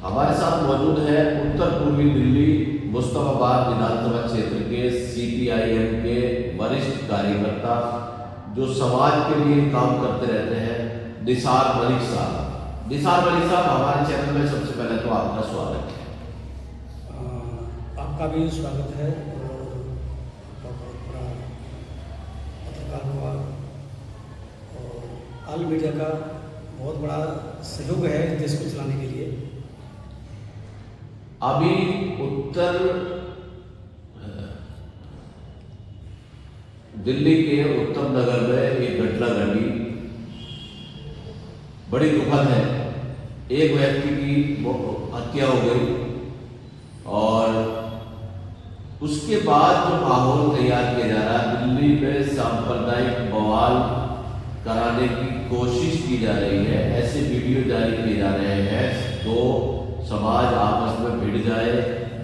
हमारे साथ मौजूद है उत्तर पूर्वी दिल्ली मुस्तफाबाद विधानसभा क्षेत्र के CPIM के वरिष्ठ कार्यकर्ता जो समाज के लिए काम करते रहते हैं, निसार मलिक साहब। निसार मलिक साहब, हमारे चैनल में सबसे पहले तो आपका स्वागत है। आपका भी स्वागत है और आपका बहुत बड़ा पत्रकार हुआ और ऑल मीडिया का बहुत बड़ा सहयोग है देश को चलाने के लिए। अभी उत्तर दिल्ली के उत्तम नगर में एक घटना घटी, बड़ी दुखद है। एक व्यक्ति की हत्या हो गई और उसके बाद जो माहौल तैयार किया जा रहा है, दिल्ली में सांप्रदायिक बवाल कराने की कोशिश की जा रही है, ऐसे वीडियो जारी किए जा रहे हैं तो समाज आपस में भिड़ जाए।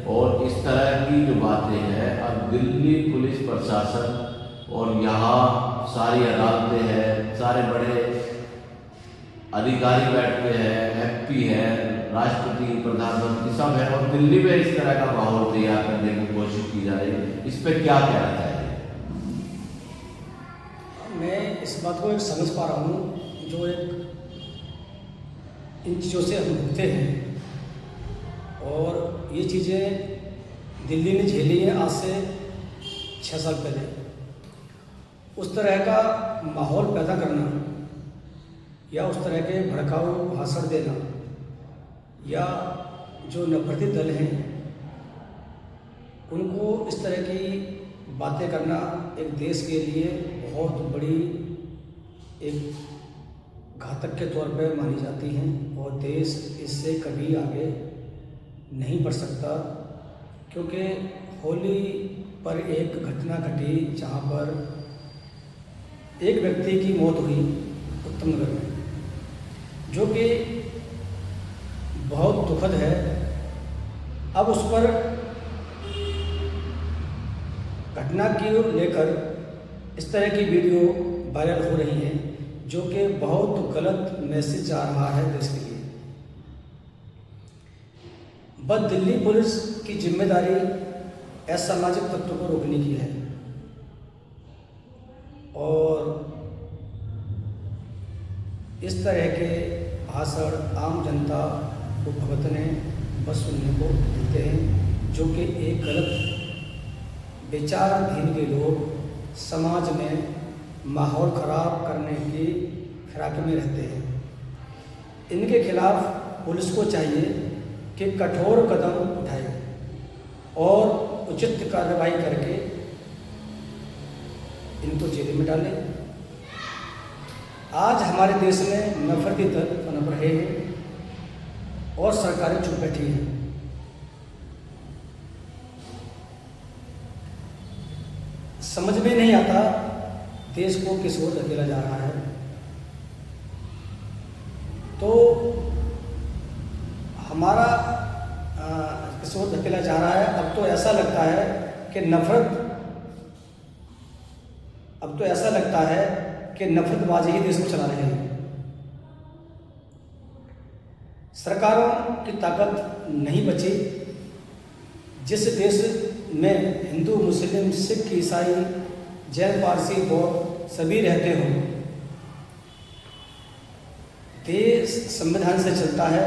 और इस तरह की जो बातें हैं, अब दिल्ली पुलिस प्रशासन और यहाँ सारी अदालतें हैं, सारे बड़े अधिकारी बैठते हैं, MP है, राष्ट्रपति, प्रधानमंत्री सब है, और दिल्ली में इस तरह का माहौल तैयार करने की कोशिश की जा रही है। इस पर क्या कहना चाहिए? मैं इस बात को एक समझ पा रहा हूँ, जो एक इन चीज़ों से हम भुगते हैं और ये चीज़ें दिल्ली ने झेली है आज से 6 साल पहले। उस तरह का माहौल पैदा करना या उस तरह के भड़काऊ भाषण देना या जो नफरती दल हैं उनको इस तरह की बातें करना एक देश के लिए बहुत बड़ी एक घातक के तौर पर मानी जाती हैं और देश इससे कभी आगे नहीं बढ़ सकता। क्योंकि होली पर एक घटना घटी जहाँ पर एक व्यक्ति की मौत हुई उत्तम नगर में, जो कि बहुत दुखद है। अब उस पर घटना की लेकर इस तरह की वीडियो वायरल हो रही हैं, जो कि बहुत गलत मैसेज जा रहा है देश के लिए। बस दिल्ली पुलिस की जिम्मेदारी असामाजिक तत्वों को रोकने की है और इस तरह के भाषण आम जनता को भुगतने बस सुनने को देते हैं, जो कि एक गलत विचारधीन के लोग समाज में माहौल खराब करने की फिराक में रहते हैं। इनके खिलाफ पुलिस को चाहिए कि कठोर कदम उठाए और उचित कार्रवाई करके इनको जेल में डालें। आज हमारे देश में नफरती दल पनप रहे हैं और सरकारें चुप बैठी हैं। समझ में नहीं आता देश को किस ओर धकेला जा रहा है। तो हमारा किस ओर धकेला जा रहा है, अब तो ऐसा लगता है कि नफरतबाजी ही देश को चला रहे हैं। सरकारों की ताकत नहीं बची। जिस देश में हिंदू, मुस्लिम, सिख, ईसाई, जैन, पारसी, बौद्ध सभी रहते हों, देश संविधान से चलता है,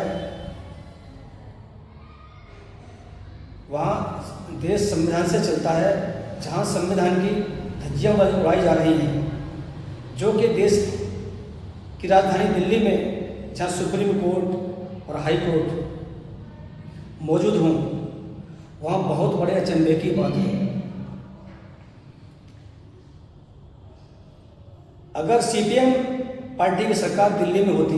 वहाँ देश संविधान से चलता है। जहाँ संविधान की धज्जियाँ उड़ाई जा रही हैं, जो कि देश की राजधानी दिल्ली में जहाँ सुप्रीम कोर्ट और हाई कोर्ट मौजूद हों, वहाँ बहुत बड़े अचंभे की बात है। अगर CPM पार्टी की सरकार दिल्ली में होती,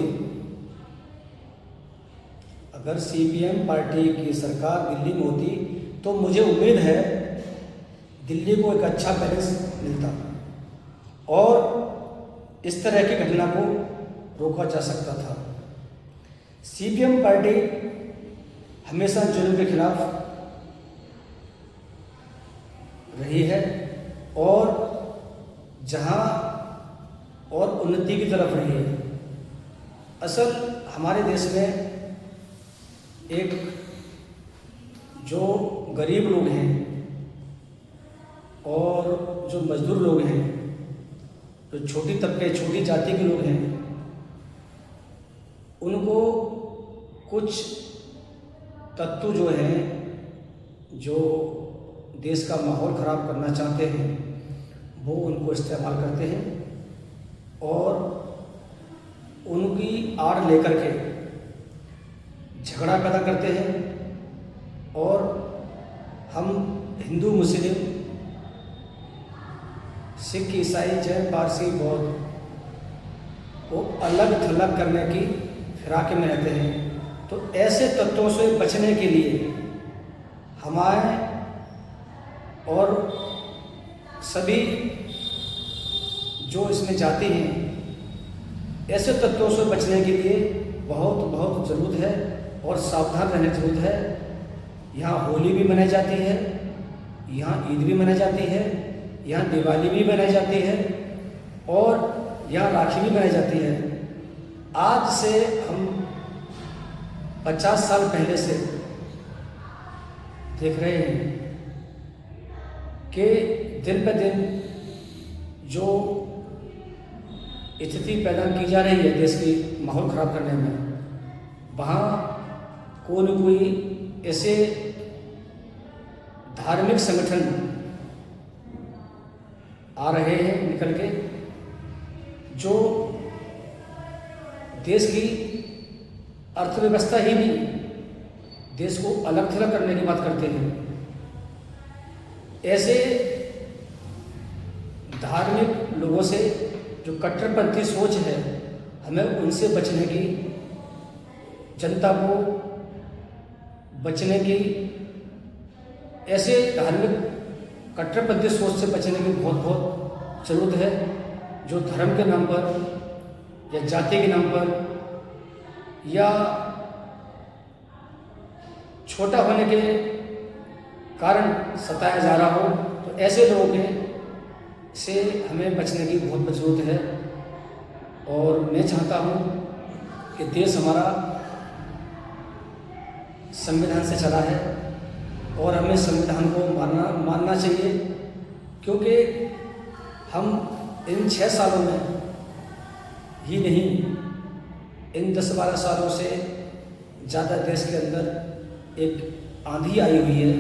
अगर CPM पार्टी की सरकार दिल्ली में होती तो मुझे उम्मीद है दिल्ली को एक अच्छा बैलेंस मिलता और इस तरह की घटना को रोका जा सकता था। CPM पार्टी हमेशा जुल्म के खिलाफ रही है और जहां और उन्नति की तरफ रही है। असल हमारे देश में एक जो गरीब लोग हैं और जो मजदूर लोग हैं, जो छोटी तबके छोटी जाति के लोग हैं, उनको कुछ तत्व जो हैं जो देश का माहौल ख़राब करना चाहते हैं वो उनको इस्तेमाल करते हैं और उनकी आड़ लेकर के झगड़ा पैदा करते हैं। और हम हिंदू, मुस्लिम, सिख, ईसाई, जैन, पारसी, बौद्ध को अलग थलग करने की फिराक में रहते हैं। तो ऐसे तत्वों से बचने के लिए हमारे और सभी जो इसमें जाते हैं, ऐसे तत्वों से बचने के लिए बहुत ज़रूरत है और सावधान रहने की ज़रूरत है। यहाँ होली भी मनाई जाती है, यहाँ ईद भी मनाई जाती है, यहाँ दिवाली भी मनाई जाती है और यहाँ राखी भी मनाई जाती है। आज से हम 50 साल पहले से देख रहे हैं कि दिन ब दिन जो स्थिति पैदा की जा रही है देश की माहौल ख़राब करने में, वहाँ कोई न कोई ऐसे धार्मिक संगठन आ रहे हैं निकल के, जो देश की अर्थव्यवस्था ही नहीं, देश को अलग थलग करने की बात करते हैं। ऐसे धार्मिक लोगों से जो कट्टरपंथी सोच है, हमें उनसे बचने की, जनता को बचने की, ऐसे धार्मिक कट्टरपंथी सोच से बचने की बहुत ज़रूरत है, जो धर्म के नाम पर या जाति के नाम पर या छोटा होने के कारण सताया जा रहा हो। तो ऐसे लोगों के से हमें बचने की बहुत ज़रूरत है। और मैं चाहता हूँ कि देश हमारा संविधान से चला है और हमें संविधान को मानना चाहिए, क्योंकि हम इन 6 सालों में ही नहीं, इन 10-12 सालों से ज़्यादा देश के अंदर एक आंधी आई हुई है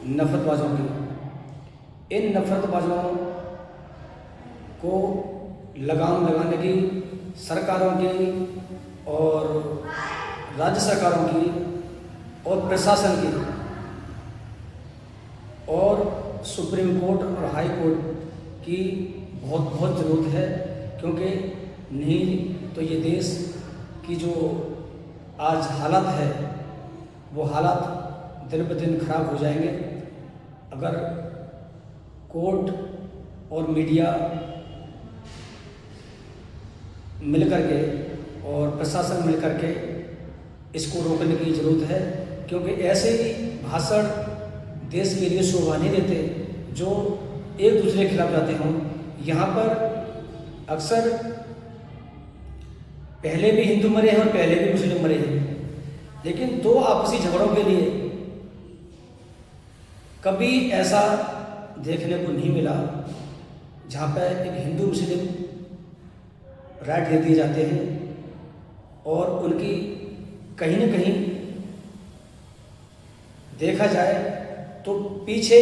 नफरतबाजों की। इन नफरतबाजों को लगाम लगाने की सरकारों की और राज्य सरकारों की और प्रशासन की और सुप्रीम कोर्ट और हाई कोर्ट की बहुत ज़रूरत है, क्योंकि नहीं तो ये देश की जो आज हालत है वो हालात दिन ब दिन खराब हो जाएंगे। अगर कोर्ट और मीडिया मिल करके और प्रशासन मिल करके इसको रोकने की ज़रूरत है, क्योंकि ऐसे ही भाषण देश के लिए शोभा नहीं देते जो एक दूसरे के खिलाफ जाते हों। यहाँ पर अक्सर पहले भी हिंदू मरे हैं और पहले भी मुस्लिम मरे हैं, लेकिन दो आपसी झगड़ों के लिए कभी ऐसा देखने को नहीं मिला जहाँ पर एक हिंदू मुस्लिम राइट दे दिए जाते हैं और उनकी कहीं न कहीं देखा जाए तो पीछे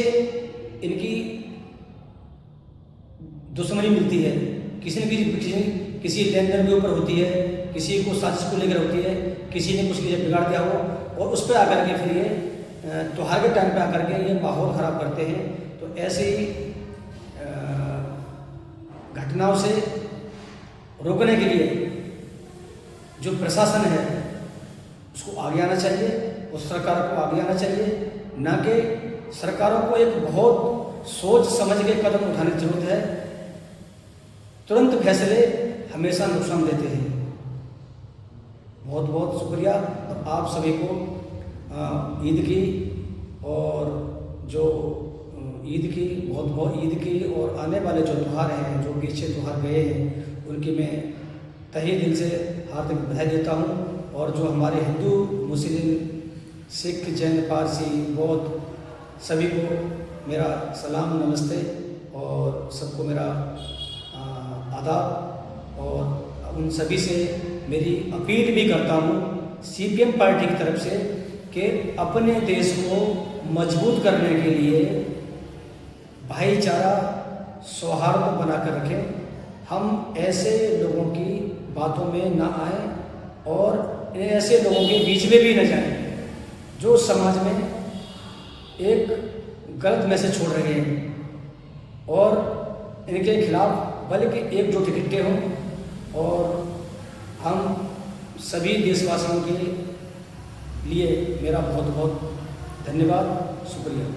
इनकी दुश्मनी मिलती है, किसी न किसी लेन देन के ऊपर होती है, किसी को साजिश को लेकर होती है, किसी ने कुछ लिए बिगाड़ दिया हो और उस पर आकर के फिर ये त्योहार के टाइम पे आकर के ये माहौल ख़राब करते हैं। तो ऐसी घटनाओं से रोकने के लिए जो प्रशासन है उसको आगे आना चाहिए, उस सरकार को आगे आना चाहिए, ना कि सरकारों को एक बहुत सोच समझ के कदम उठाने की जरूरत है। तुरंत फैसले हमेशा नुकसान देते हैं। बहुत शुक्रिया। और आप सभी को ईद की और जो ईद की और आने वाले जो त्यौहार हैं, जो पीछे त्यौहार गए हैं, उनकी मैं तहे दिल से हार्दिक बधाई देता हूँ और जो हमारे हिंदू, मुस्लिम, सिख, जैन, पारसी, बौद्ध सभी को मेरा सलाम, नमस्ते और सबको मेरा आदाब। और उन सभी से मेरी अपील भी करता हूँ CPM पार्टी की तरफ से कि अपने देश को मजबूत करने के लिए भाईचारा, सौहार्द बनाकर रखें। हम ऐसे लोगों की बातों में ना आए और ऐसे लोगों के बीच में भी न जाएं जो समाज में एक गलत मैसेज छोड़ रहे हैं और इनके खिलाफ बल्कि एकजुट इकट्ठे हों। और हम सभी देशवासियों के लिए मेरा बहुत बहुत धन्यवाद, शुक्रिया।